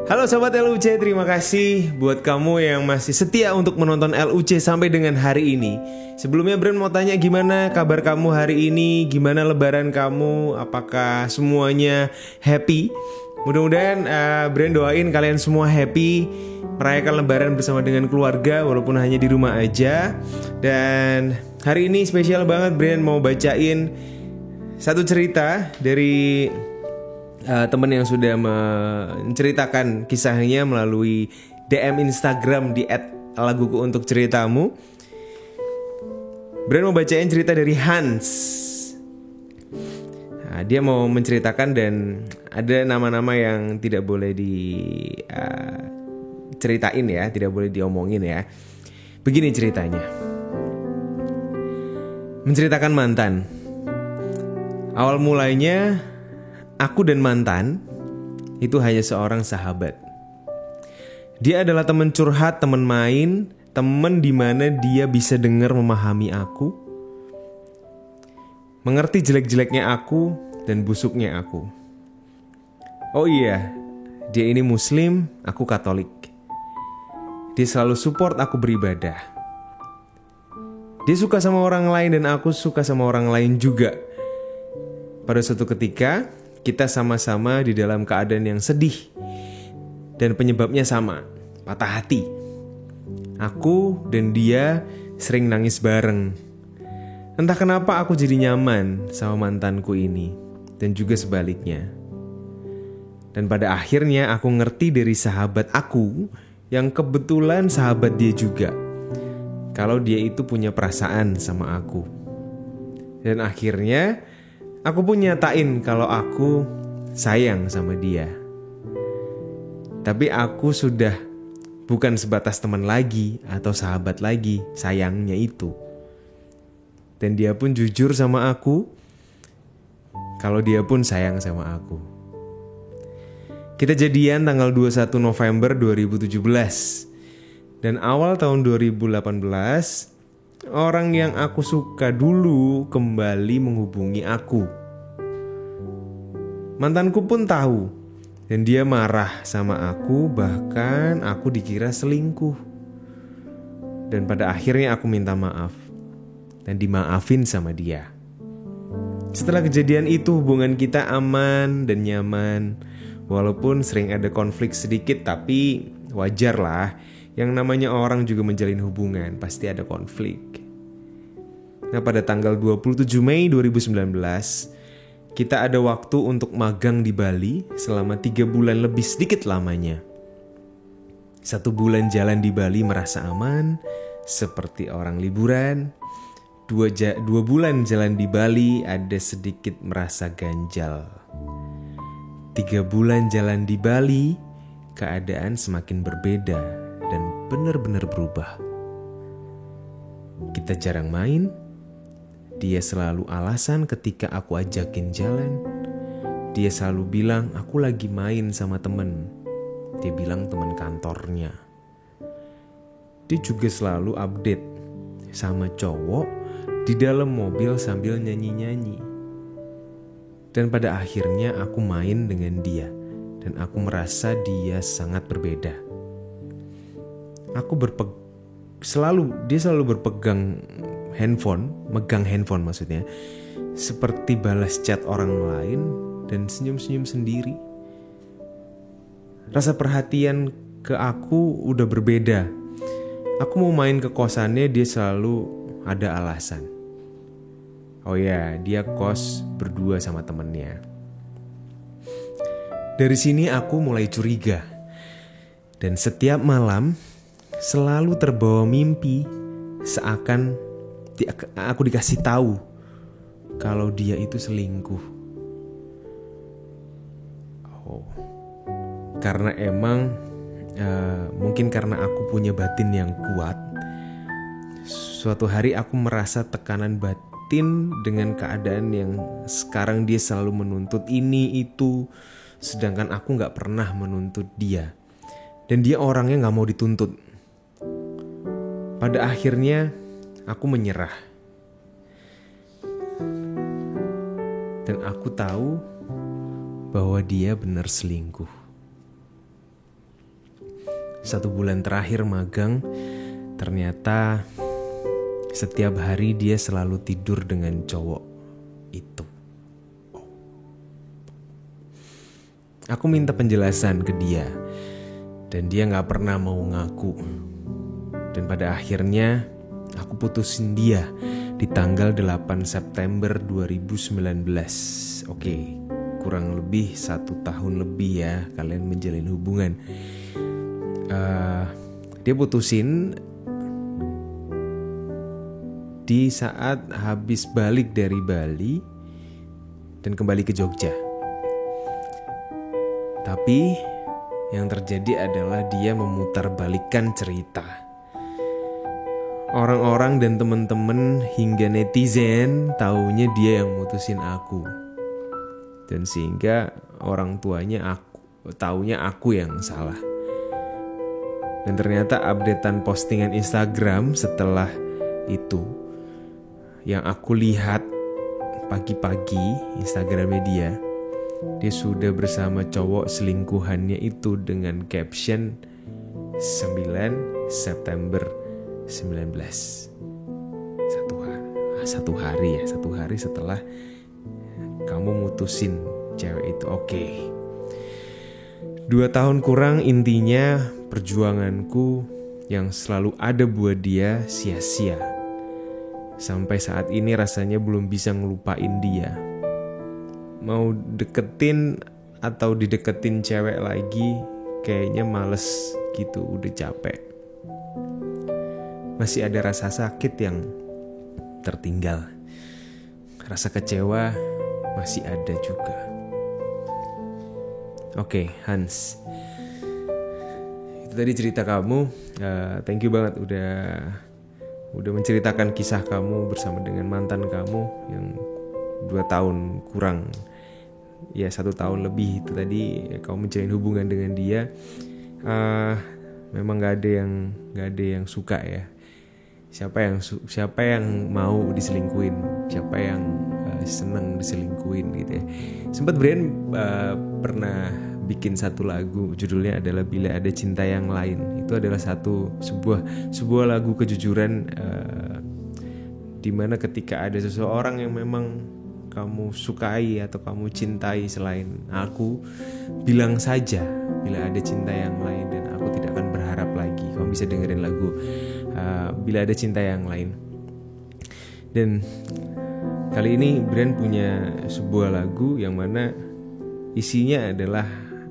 Halo Sobat LUC, terima kasih buat kamu yang masih setia untuk menonton LUC sampai dengan hari ini. Sebelumnya Bren mau tanya gimana kabar kamu hari ini, gimana lebaran kamu, apakah semuanya happy? Mudah-mudahan Bren doain kalian semua happy merayakan lebaran bersama dengan keluarga walaupun hanya di rumah aja. Dan hari ini spesial banget, Bren mau bacain satu cerita dari teman yang sudah menceritakan kisahnya melalui DM Instagram di @laguku untuk ceritamu. Bren mau bacain cerita dari Hans. Nah, dia mau menceritakan dan ada nama-nama yang tidak boleh diceritain ya, tidak boleh diomongin ya. Begini ceritanya. Menceritakan mantan. Awal mulainya aku dan mantan itu hanya seorang sahabat. Dia adalah teman curhat, teman main, teman di mana dia bisa dengar, memahami aku, mengerti jelek-jeleknya aku dan busuknya aku. Oh iya, dia ini Muslim, aku Katolik. Dia selalu support aku beribadah. Dia suka sama orang lain dan aku suka sama orang lain juga. Pada suatu ketika kita sama-sama di dalam keadaan yang sedih dan penyebabnya sama, patah hati. Aku dan dia sering nangis bareng. Entah kenapa aku jadi nyaman sama mantanku ini dan juga sebaliknya. Dan pada akhirnya aku ngerti dari sahabat aku yang kebetulan sahabat dia juga, kalau dia itu punya perasaan sama aku. Dan akhirnya aku pun nyatain kalau aku sayang sama dia. Tapi aku sudah bukan sebatas teman lagi atau sahabat lagi, sayangnya itu. Dan dia pun jujur sama aku kalau dia pun sayang sama aku. Kita jadian tanggal 21 November 2017. Dan awal tahun 2018 orang yang aku suka dulu kembali menghubungi aku. Mantanku pun tahu dan dia marah sama aku, bahkan aku dikira selingkuh. Dan pada akhirnya aku minta maaf dan dimaafin sama dia. Setelah kejadian itu hubungan kita aman dan nyaman. Walaupun sering ada konflik sedikit, tapi wajar lah. Yang namanya orang juga menjalin hubungan, pasti ada konflik. Nah, pada tanggal 27 Mei 2019, kita ada waktu untuk magang di Bali selama 3 bulan lebih sedikit lamanya. 1 bulan jalan di Bali merasa aman, seperti orang liburan. 2 bulan jalan di Bali ada sedikit merasa ganjal. 3 bulan jalan di Bali, keadaan semakin berbeda dan benar-benar berubah. Kita jarang main. Dia selalu alasan ketika aku ajakin jalan. Dia selalu bilang aku lagi main sama temen. Dia bilang temen kantornya. Dia juga selalu update sama cowok di dalam mobil sambil nyanyi-nyanyi. Dan pada akhirnya aku main dengan dia. Dan aku merasa dia sangat berbeda. Dia selalu berpegang handphone, megang handphone maksudnya, seperti balas chat orang lain dan senyum-senyum sendiri. Rasa perhatian ke aku udah berbeda. Aku mau main ke kosannya, dia selalu ada alasan. Oh ya, dia kos berdua sama temennya. Dari sini aku mulai curiga. Dan setiap malam selalu terbawa mimpi seakan aku dikasih tahu kalau dia itu selingkuh. Oh, karena emang mungkin karena aku punya batin yang kuat. Suatu hari aku merasa tekanan batin dengan keadaan yang sekarang dia selalu menuntut ini itu, sedangkan aku gak pernah menuntut dia. Dan dia orangnya gak mau dituntut. Pada akhirnya aku menyerah. Dan aku tahu bahwa dia benar selingkuh. 1 bulan terakhir magang, ternyata setiap hari dia selalu tidur dengan cowok itu. Aku minta penjelasan ke dia, dan dia gak pernah mau ngaku. Dan pada akhirnya aku putusin dia di tanggal 8 September 2019. Oke, kurang lebih 1 tahun lebih ya kalian menjalin hubungan. Dia putusin di saat habis balik dari Bali dan kembali ke Jogja. Tapi yang terjadi adalah dia memutarbalikkan cerita. Orang-orang dan teman-teman hingga netizen taunya dia yang mutusin aku. Dan sehingga orang tuanya taunya aku yang salah. Dan ternyata updatean postingan Instagram setelah itu, yang aku lihat pagi-pagi Instagramnya dia sudah bersama cowok selingkuhannya itu dengan caption 9 September 19. Satu hari setelah kamu mutusin cewek itu. Oke. 2 tahun kurang, intinya perjuanganku yang selalu ada buat dia sia-sia. Sampai saat ini rasanya belum bisa ngelupain dia. Mau deketin atau dideketin cewek lagi kayaknya males gitu, udah capek. Masih ada rasa sakit yang tertinggal. Rasa kecewa masih ada juga. Oke, Hans, itu tadi cerita kamu. Thank you banget udah menceritakan kisah kamu bersama dengan mantan kamu yang 2 tahun kurang, ya 1 tahun lebih itu tadi kamu menjalin hubungan dengan dia. Memang gak ada yang suka ya. Siapa yang mau diselingkuin, siapa yang seneng diselingkuin gitu ya. Sempat Brian pernah bikin satu lagu, judulnya adalah Bila Ada Cinta Yang Lain. Itu adalah sebuah lagu kejujuran, dimana ketika ada seseorang yang memang kamu sukai atau kamu cintai selain aku, bilang saja bila ada cinta yang lain dan aku tidak akan berharap lagi. Kamu bisa dengerin lagu Bila Ada Cinta Yang Lain. Dan kali ini Brian punya sebuah lagu yang mana isinya adalah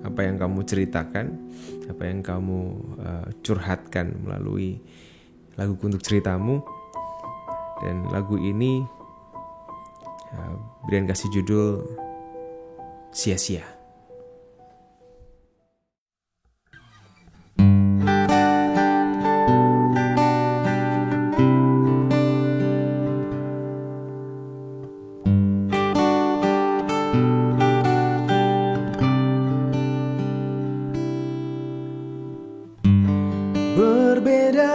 apa yang kamu ceritakan, apa yang kamu curhatkan melalui lagu Untuk Ceritamu. Dan lagu ini Brian kasih judul Sia-sia. Berbeda,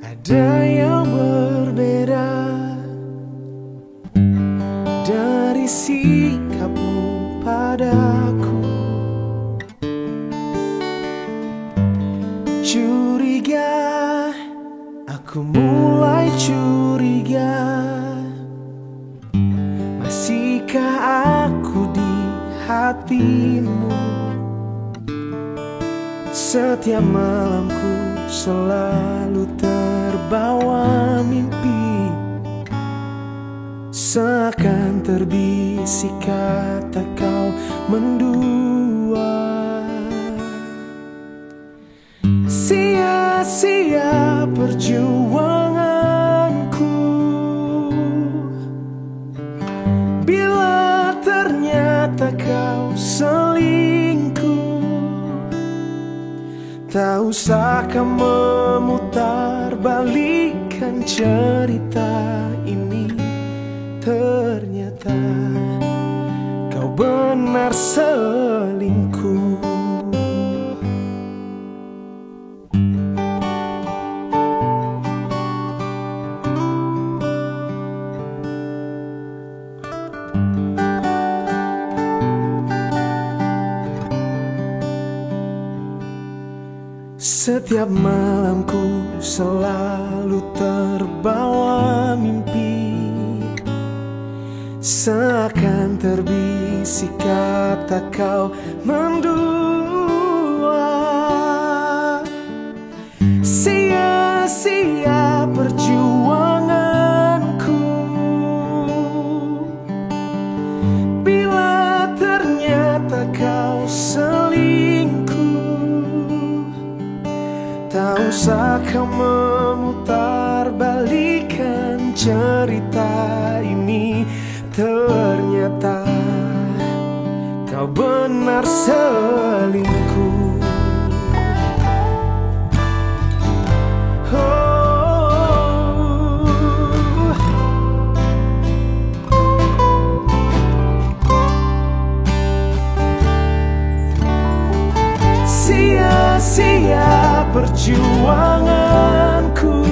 ada yang berbeda dari sikapmu padaku. Curiga, aku mulai curiga. Masihkah aku di hatimu? Setiap malamku selalu terbawa mimpi, seakan terbisik kata kau mendua. Sia-sia perjuanganku bila ternyata kau selingkuh. Tak usah kau memutarbalikkan cerita ini. Ternyata kau benar selingkuh. Setiap malamku selalu terbawa mimpi, seakan terbisik kata kau mendua. Sia-sia perjuanganku bila ternyata kau selingkuh. Tak usah kau memutarbalikkan cerita ini. Ternyata kau benar selingkuh. Sia-sia perjuanganku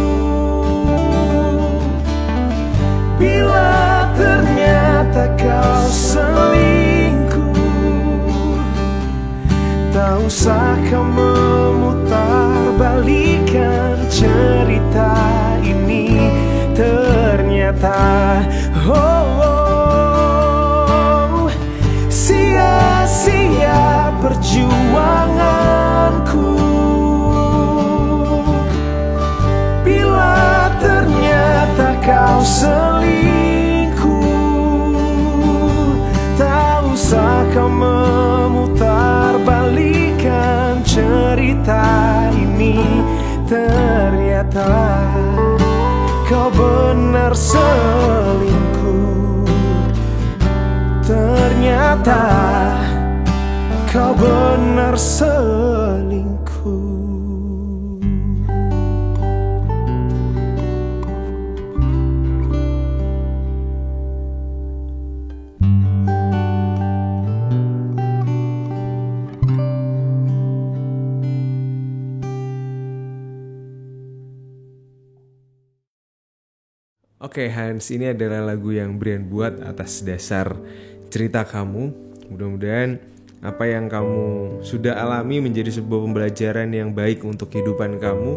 bila ternyata kau selingkuh. Tak usah kau memutarbalikkan cerita ini. Ternyata sia-sia perjuanganku bila ternyata kau selingkuh. Tak usah kau memutarbalikkan cerita ini. Ternyata kau benar selingkuh. Ternyata kau benar selingkuh. Oke Hans, ini adalah lagu yang Brian buat atas dasar cerita kamu. Mudah-mudahan apa yang kamu sudah alami menjadi sebuah pembelajaran yang baik untuk kehidupan kamu.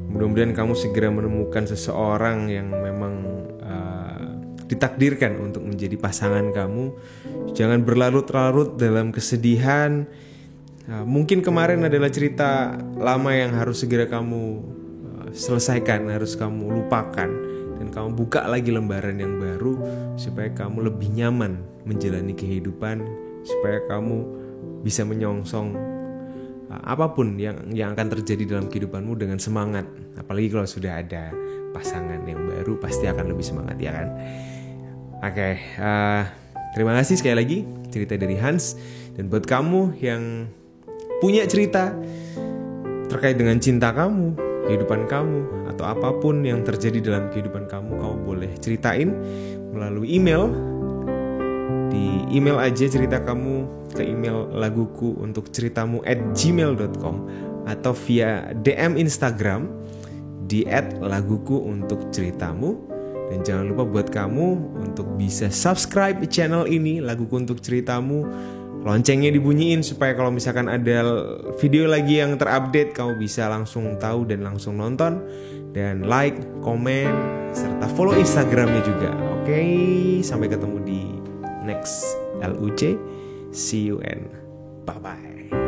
Mudah-mudahan kamu segera menemukan seseorang yang memang ditakdirkan untuk menjadi pasangan kamu. Jangan berlarut-larut dalam kesedihan. Mungkin kemarin adalah cerita lama yang harus segera kamu selesaikan, harus kamu lupakan. Dan kamu buka lagi lembaran yang baru supaya kamu lebih nyaman menjalani kehidupan, supaya kamu bisa menyongsong apapun yang akan terjadi dalam kehidupanmu dengan semangat. Apalagi kalau sudah ada pasangan yang baru, pasti akan lebih semangat, ya kan? Oke, terima kasih sekali lagi cerita dari Hans. Dan buat kamu yang punya cerita terkait dengan cinta kamu, kehidupan kamu, atau apapun yang terjadi dalam kehidupan kamu, kamu boleh ceritain melalui email. Di email aja cerita kamu ke email laguku untuk ceritamu @gmail.com atau via DM Instagram di @laguku untuk ceritamu. Dan jangan lupa buat kamu untuk bisa subscribe channel ini, Laguku untuk Ceritamu. Loncengnya dibunyiin supaya kalau misalkan ada video lagi yang terupdate, kamu bisa langsung tahu dan langsung nonton. Dan like, komen, serta follow Instagramnya juga. Oke, sampai ketemu di next LUC. See you and bye-bye.